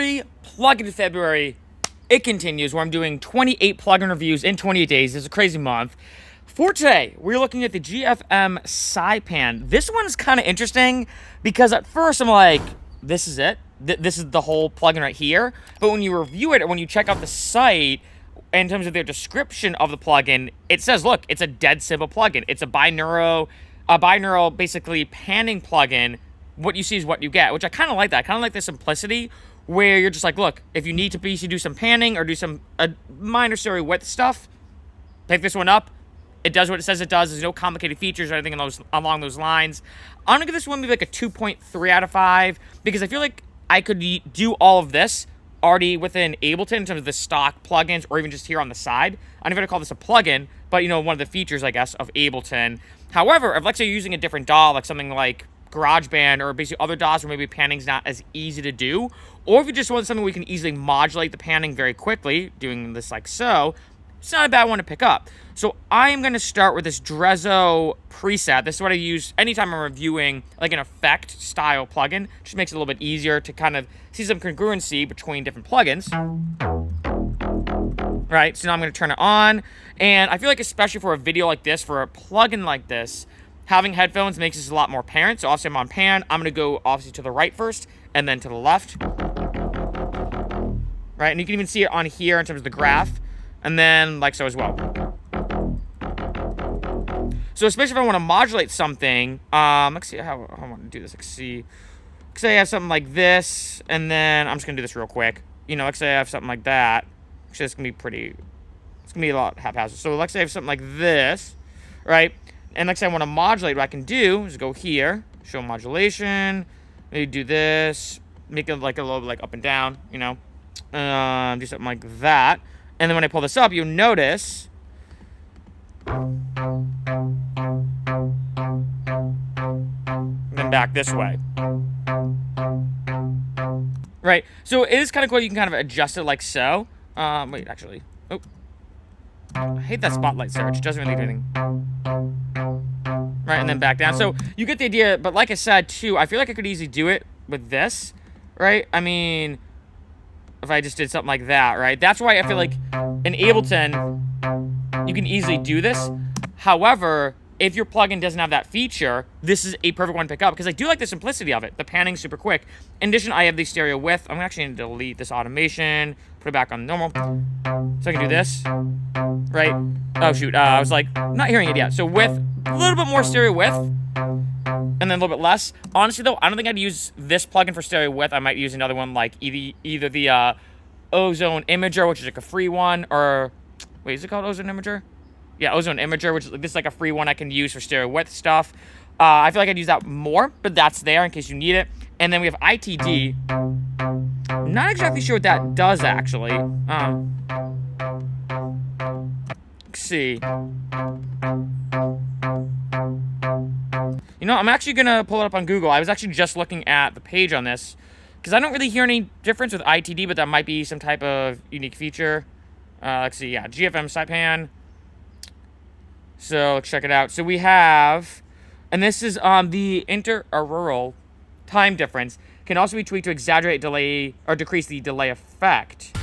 Plugin February, it continues, where I'm doing 28 plugin reviews in 28 days. It's a crazy month. For today, we're looking at the GFM Psypan. This one's kind of interesting because at first I'm like, this is it. This is the whole plugin right here. But when you review it or when you check out the site, in terms of their description of the plugin, it says, look, it's a dead simple plugin. It's a binaural basically panning plugin. What you see is what you get, which I kind of like that. I kind of like the simplicity where you're just like, look, if you need to basically do some panning or do some minor stereo width stuff, pick this one up. It does what it says it does. There's no complicated features or anything along those lines. I'm going to give this one maybe like a 2.3 out of 5 because I feel like I could do all of this already within Ableton in terms of the stock plugins or even just here on the side. I'm not going to call this a plugin, but, you know, one of the features, I guess, of Ableton. However, if let's say you're using a different DAW, like something like GarageBand or basically other DAWs where maybe panning's not as easy to do, or if you just want something where you can easily modulate the panning very quickly, doing this like so, it's not a bad one to pick up. So I am going to start with this Drezzo preset. This is what I use anytime I'm reviewing like an effect style plugin. Just makes it a little bit easier to kind of see some congruency between different plugins. Right, so now I'm going to turn it on. And I feel like especially for a video like this, for a plugin like this, having headphones makes this a lot more apparent. So obviously I'm on pan. I'm going to go obviously to the right first and then to the left. Right, and you can even see it on here in terms of the graph. And then like so as well. So especially if I want to modulate something, let's see how I want to do this. Let's see. Let's say I have something like this, and then I'm just going to do this real quick. You know, let's say I have something like that. Actually, it's going to be pretty, it's going to be a lot haphazard. So let's say I have something like this, right? And let's say I want to modulate. What I can do is go here, show modulation, maybe do this, make it like a little bit like up and down, you know. Do something like that. And then when I pull this up, you'll notice then back this way. Right, so it is kind of cool. You can kind of adjust it like so. Wait, actually. Oh. I hate that spotlight search. It doesn't really do anything. Right, and then back down. So you get the idea, but like I said, too, I feel like I could easily do it with this, right? I mean, if I just did something like that, right? That's why I feel like in Ableton, you can easily do this. However, if your plugin doesn't have that feature, this is a perfect one to pick up because I do like the simplicity of it. The panning's super quick. In addition, I have the stereo width. I'm actually going to delete this automation, put it back on normal. So I can do this, right? Oh, shoot. I was like, not hearing it yet. So width, a little bit more stereo width, and then a little bit less. Honestly, though, I don't think I'd use this plugin for stereo width. I might use another one like either the Ozone Imager, which is like a free one, or... Wait, is it called Ozone Imager? Yeah, Ozone Imager, which is this is like a free one I can use for stereo width stuff. I feel like I'd use that more, but that's there in case you need it. And then we have ITD. I'm not exactly sure what that does, actually. Let's see. You know, I'm actually going to pull it up on Google. I was actually just looking at the page on this because I don't really hear any difference with ITD, but that might be some type of unique feature. Let's see, yeah, GFM Psypan. So let's check it out. So we have, and this is the interaural time difference can also be tweaked to exaggerate delay or decrease the delay effect.